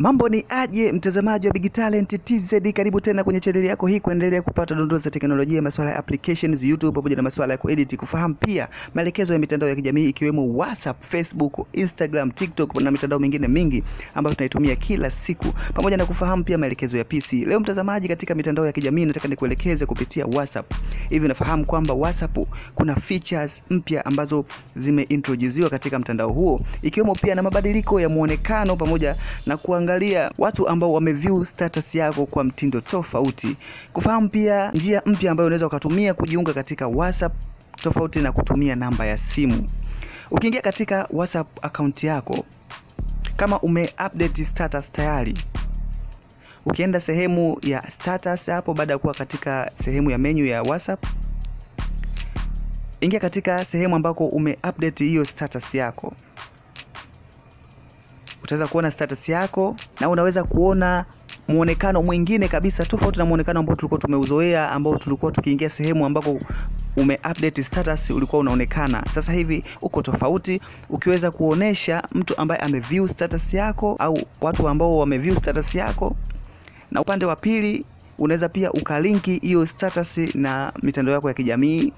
Mambo ni aje mtazamaji wa Big Talent TZ, karibu tena kwenye channel yako hii kuendelea kupata dondoo za teknolojia, masuala ya applications, YouTube pamoja na masuala ya kuedit, kufahamu pia maelekezo ya mitandao ya kijamii ikiwemo WhatsApp, Facebook, Instagram, TikTok na mitandao mingine mingi ambayo tunaitumia kila siku, pamoja na kufahamu pia maelekezo ya PC. Leo mtazamaji, katika mitandao ya kijamii nataka nikuelekeze kupitia WhatsApp. Hivi unafahamu kwamba WhatsApp kuna features mpya ambazo zimeintroduciwa katika mtandao huo, ikiwemo pia na mabadiliko ya muonekano pamoja na kuangalia watu ambao wameview status yako kwa mtindo tofauti. Kufahamu pia njia mpya ambayo unaweza ukatumia kujiunga katika WhatsApp tofauti na kutumia namba ya simu. Ukiingia katika WhatsApp account yako, kama umeupdate status tayari, ukienda sehemu ya status hapo, baada ya kuwa katika sehemu ya menu ya WhatsApp, ingia katika sehemu ambako umeupdate hiyo status yako. Utaweza kuona status yako na unaweza kuona muonekano mwingine kabisa tofauti na muonekano ambao tulikuwa tumeuzoea, ambao tulikuwa tukiingia sehemu ambako umeupdate status ulikuwa unaonekana. Sasa hivi uko tofauti, ukiweza kuonesha mtu ambaye ameview status yako au watu ambao wameview status yako, na upande wa pili unaweza pia ukalinki hiyo status na mitandao yako ya kijamii.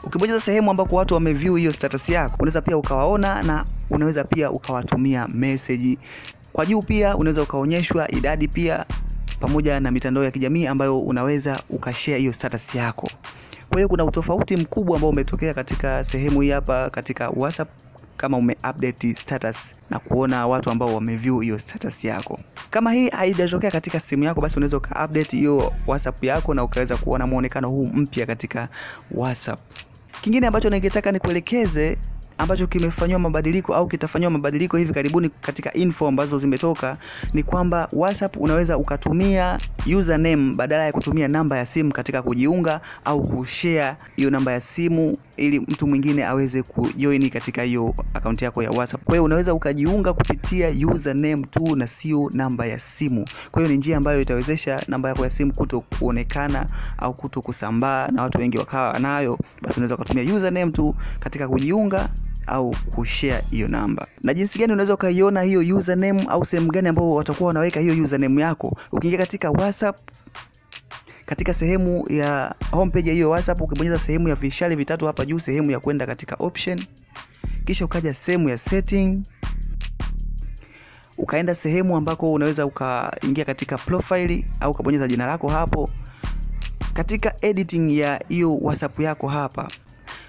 Ukibonyeza sehemu ambako watu wameview hiyo status yako, unaweza pia ukawaona na unaweza pia ukawatumia message. Kwa juu pia unaweza ukaonyeshwa idadi pia pamoja na mitandao ya kijamii ambayo unaweza ukashare hiyo status yako. Kwa hiyo kuna utofauti mkubwa ambao umetokea katika sehemu hii hapa katika WhatsApp, kama umeupdate status na kuona watu ambao wameview hiyo status yako. Kama hii haijatokea katika simu yako, basi unaweza ukaupdate hiyo WhatsApp yako na ukaweza kuona muonekano huu mpya katika WhatsApp. Kingine ambacho ningetaka nikuelekeze ambacho kimefanywa mabadiliko au kitafanywa mabadiliko hivi karibuni katika info ambazo zimetoka, ni kwamba WhatsApp unaweza ukatumia username badala ya kutumia namba ya simu katika kujiunga au kushare hiyo namba ya simu ili mtu mwingine aweze kujoin katika hiyo account yako ya WhatsApp. Kwa hiyo unaweza ukajiunga kupitia username tu na sio namba ya simu. Kwa hiyo ni njia ambayo itawezesha namba yako ya simu kutokuonekana au kutokusambaa na watu wengi wakawa nayo. Basi unaweza kutumia username tu katika kujiunga au kushare hiyo namba. Na jinsi gani unaweza ukaiona hiyo username au sehemu gani ambao watakuwa wanaweka hiyo username yako? Ukiingia katika WhatsApp, katika sehemu ya homepage ya hiyo WhatsApp, ukibonyeza sehemu ya vishale vitatu hapa juu, sehemu ya kwenda katika option, kisha ukaja sehemu ya setting, ukaenda sehemu ambako unaweza ukaingia katika profile au ukabonyeza jina lako hapo. Katika editing ya hiyo WhatsApp yako hapa,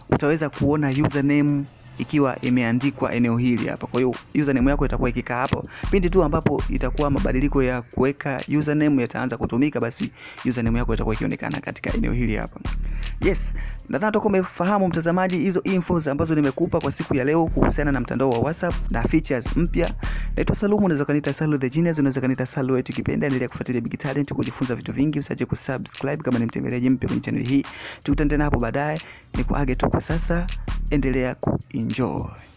utaweza kuona username ikiwa imeandikwa eneo hili hapa. Kwa hiyo username yako itakuwa ikikaa hapo. Pindi tu ambapo itakuwa mabadiliko ya kuweka username yataanza kutumika, basi username yako itakuwa ikionekana katika eneo hili hapa. Yes, nadhani utakuwa umefahamu mtazamaji hizo infos ambazo nimekupa kwa siku ya leo kuhusiana na mtandao wa WhatsApp na features mpya. Naitwa Salumu, unaweza kaniita Salu the Genius, unaweza kaniita Salu eti kipenda. Endelea kufuatilia Big Talent kujifunza vitu vingi, usiache kusubscribe kama ni mtembeleaji mpya kwenye channel hii. Tukutane tena hapo baadaye. Nikuage tu kwa sasa, endelea kuenjoy.